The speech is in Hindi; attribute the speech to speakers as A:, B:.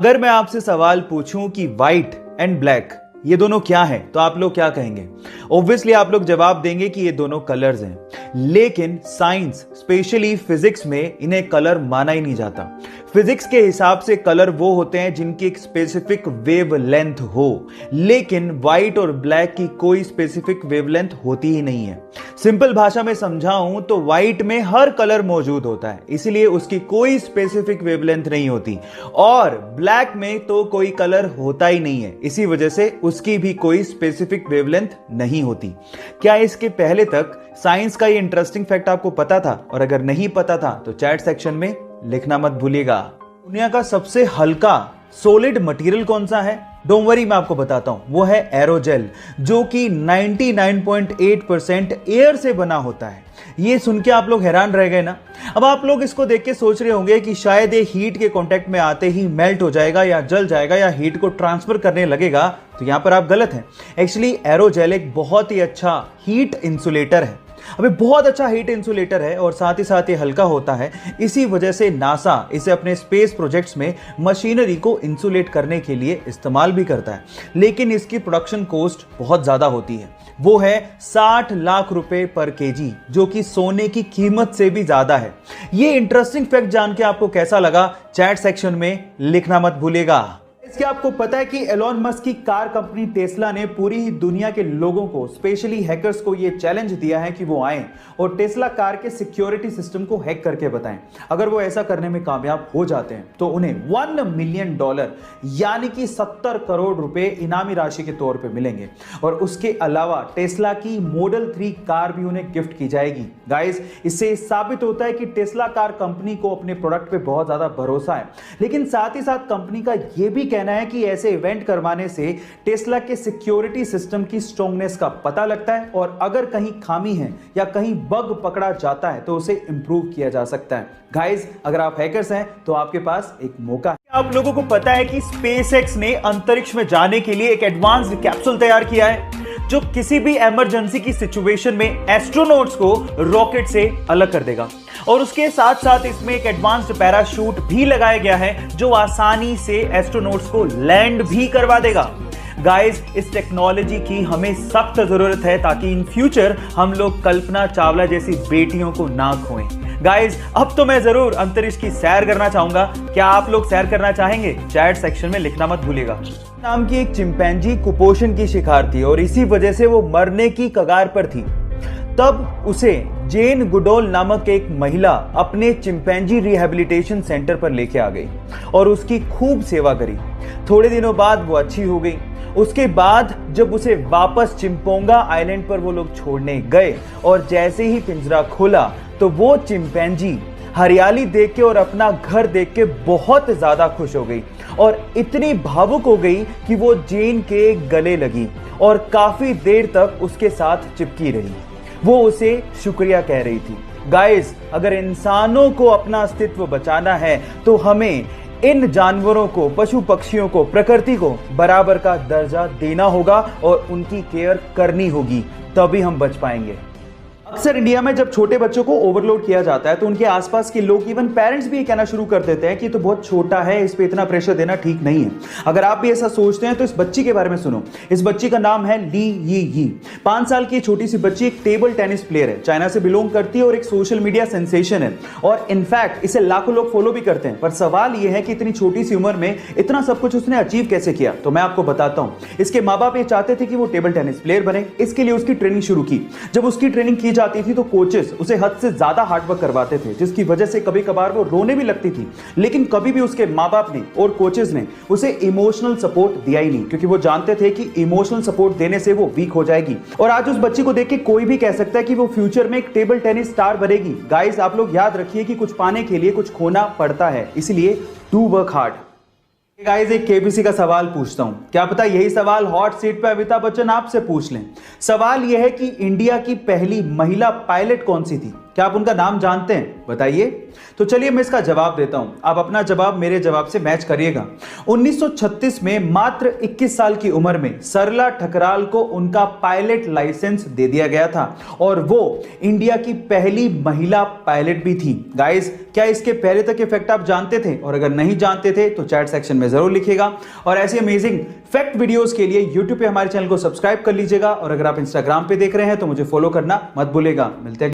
A: अगर मैं आपसे सवाल पूछूं कि व्हाइट एंड ब्लैक ये दोनों क्या हैं, तो आप लोग क्या कहेंगे? ऑब्वियसली आप लोग जवाब देंगे कि ये दोनों कलर्स हैं, लेकिन साइंस स्पेशली फिजिक्स में इन्हें कलर माना ही नहीं जाता। फिजिक्स के हिसाब से कलर वो होते हैं जिनकी एक स्पेसिफिक वेवलेंथ हो, लेकिन व्हाइट और ब्लैक की कोई स्पेसिफिक वेवलेंथ होती ही नहीं है। सिंपल भाषा में समझाऊं तो व्हाइट में हर कलर मौजूद होता है, इसलिए उसकी कोई स्पेसिफिक वेवलेंथ नहीं होती, और ब्लैक में तो कोई कलर होता ही नहीं है, इसी वजह से उसकी भी कोई स्पेसिफिक वेवलेंथ नहीं होती। क्या इसके पहले तक साइंस का ये इंटरेस्टिंग फैक्ट आपको पता था? और अगर नहीं पता था तो चैट सेक्शन में लिखना मत भूलिएगा। दुनिया का सबसे हल्का सॉलिड मटेरियल कौन सा है? डोंट वरी, मैं आपको बताता हूं। वो है एरोजेल, जो कि 99.8% एयर से बना होता है। ये सुन के आप लोग हैरान रह गए ना? अब आप लोग इसको देख के सोच रहे होंगे कि शायद ये हीट के कांटेक्ट में आते ही मेल्ट हो जाएगा या जल जाएगा या हीट को ट्रांसफर करने लगेगा, तो यहां पर आप गलत हैं। एक्चुअली एरोजेल एक बहुत ही अच्छा हीट इंसुलेटर है। अबे बहुत अच्छा हीट इंसुलेटर है, और साथ ही साथ ये हल्का होता है। इसी वजह से नासा इसे अपने स्पेस प्रोजेक्ट्स में मशीनरी को इंसुलेट करने के लिए इस्तेमाल भी करता है, लेकिन इसकी प्रोडक्शन कॉस्ट बहुत ज्यादा होती है। वो है 60 लाख रुपए पर केजी, जो कि सोने की कीमत से भी ज्यादा है। ये इंटरेस्टिंग फैक्ट जान के आपको कैसा लगा, चैट सेक्शन में लिखना मत भूलिएगा। इसके आपको पता है कि एलोन मस्क की कार कंपनी टेस्ला ने पूरी ही दुनिया के लोगों को, स्पेशली हैकर्स को, यह चैलेंज दिया है कि वो आए और टेस्ला कार के सिक्योरिटी सिस्टम को हैक करके बताएं। अगर वो ऐसा करने में कामयाब हो जाते हैं तो उन्हें $1 मिलियन यानी कि 70 करोड़ रुपए इनामी राशि के तौर पे मिलेंगे, और उसके अलावा टेस्ला की मॉडल 3 कार भी उन्हें गिफ्ट की जाएगी। गाइस, इससे साबित होता है कि टेस्ला कार कंपनी को अपने प्रोडक्ट पे बहुत ज्यादा भरोसा है, लेकिन साथ ही साथ कंपनी का यह भी कहना है कि ऐसे इवेंट करवाने से टेस्ला के सिक्योरिटी सिस्टम की स्ट्रांगनेस का पता लगता है, और अगर कहीं खामी है या कहीं बग पकड़ा जाता है तो उसे इंप्रूव किया जा सकता है। गाइस, अगर आप हैकर्स हैं तो आपके पास एक मौका है। आप लोगों को पता है कि स्पेसएक्स ने अंतरिक्ष में जाने के लिए एक एडवांस्ड कैप्सूल तैयार किया है, जो किसी भी इमरजेंसी की सिचुएशन में एस्ट्रोनॉट्स को रॉकेट से अलग कर देगा, और उसके साथ साथ इसमें एक एडवांस्ड पैराशूट भी लगाया गया है, जो आसानी से एस्ट्रोनॉट्स को लैंड भी करवा देगा। गाइस, इस टेक्नोलॉजी की हमें सख्त जरूरत है, ताकि इन फ्यूचर हम लोग कल्पना चावला जैसी बेटियों को ना खोएं। गाइस, अब तो मैं जरूर अंतरिक्ष की सैर करना चाहूंगा। क्या आप लोग सैर करना चाहेंगे? चैट सेक्शन में लिखना मत भूलिएगा। नाम की एक चिंपैंजी कुपोषण की शिकार थी, और इसी वजह से वो मरने की कगार पर थी। तब उसे जेन गुडोल नामक एक महिला अपने चिंपैंजी रिहैबिलिटेशन सेंटर पर लेके आ गई और उसकी खूब सेवा करी। थोड़े दिनों बाद वो अच्छी हो गई। उसके बाद जब उसे वापस चिंपोंगा आइलैंड पर वो लोग छोड़ने गए, और जैसे ही पिंजरा खोला तो वो चिंपैंजी हरियाली देख के और अपना घर देख के बहुत ज्यादा खुश हो गई, और इतनी भावुक हो गई कि वो जेन के गले लगी और काफी देर तक उसके साथ चिपकी रही। वो उसे शुक्रिया कह रही थी। गाइस, अगर इंसानों को अपना अस्तित्व बचाना है तो हमें इन जानवरों को, पशु पक्षियों को, प्रकृति को बराबर का दर्जा देना होगा और उनकी केयर करनी होगी, तभी हम बच पाएंगे। अक्सर इंडिया में जब छोटे बच्चों को ओवरलोड किया जाता है तो उनके आसपास के लोग, इवन पेरेंट्स भी ये कहना शुरू कर देते हैं कि तो बहुत छोटा है, इस पे इतना प्रेशर देना ठीक नहीं है। अगर आप भी ऐसा सोचते हैं तो इस बच्ची के बारे में सुनो। इस बच्ची का नाम है ली यी। 5 साल की छोटी सी बच्ची एक टेबल टेनिस प्लेयर है, चाइना से बिलोंग करती है और एक सोशल मीडिया सेंसेशन है, और इनफैक्ट इसे लाखों लोग फॉलो भी करते हैं। पर सवाल यह है कि इतनी छोटी सी उम्र में इतना सब कुछ उसने अचीव कैसे किया? तो मैं आपको बताता हूं। इसके माँ बाप ये चाहते थे कि वो टेबल टेनिस प्लेयर बने, इसके लिए उसकी ट्रेनिंग शुरू की। जब उसकी ट्रेनिंग की जाती थी तो कोचेस उसे हद से ज्यादा हार्डवर्क करवाते थे, जिसकी वजह से कभी कभार वो रोने भी लगती थी, लेकिन कभी भी उसके माँ बाप ने और कोचेस ने उसे इमोशनल सपोर्ट दिया ही नहीं, क्योंकि वो जानते थे कि इमोशनल सपोर्ट देने से वो वीक हो जाएगी। और आज उस बच्ची को देख के कोई भी कह सकता है कि वो फ्यूचर में एक टेबल टेनिस स्टार बनेगी। गाइस, आप लोग याद रखिए कि कुछ पाने के लिए कुछ खोना पड़ता है, इसलिए डू वर्क हार्ड। गाइस, एक केबीसी का सवाल पूछता हूं, क्या पता यही सवाल हॉट सीट पे अमिताभ बच्चन आपसे पूछ लें। सवाल यह है कि इंडिया की पहली महिला पायलट कौन सी थी? क्या आप उनका नाम जानते हैं? बताइए। तो चलिए मैं इसका जवाब देता हूं, आप अपना जवाब मेरे जवाब से मैच करिएगा। 1936 में मात्र 21 साल की उम्र में सरला ठकराल को उनका पायलट लाइसेंस दे दिया गया था और वो इंडिया की पहली महिला पायलट भी थी। गाइस, क्या इसके पहले तक के फैक्ट आप जानते थे? और अगर नहीं जानते थे तो चैट सेक्शन में जरूर लिखिएगा। और ऐसी अमेजिंग फैक्ट वीडियोस के लिए यूट्यूब पे हमारे चैनल को सब्सक्राइब कर लीजिएगा और अगर आप इंस्टाग्राम पे देख रहे हैं तो मुझे फॉलो करना मत भूलिएगा। मिलते हैं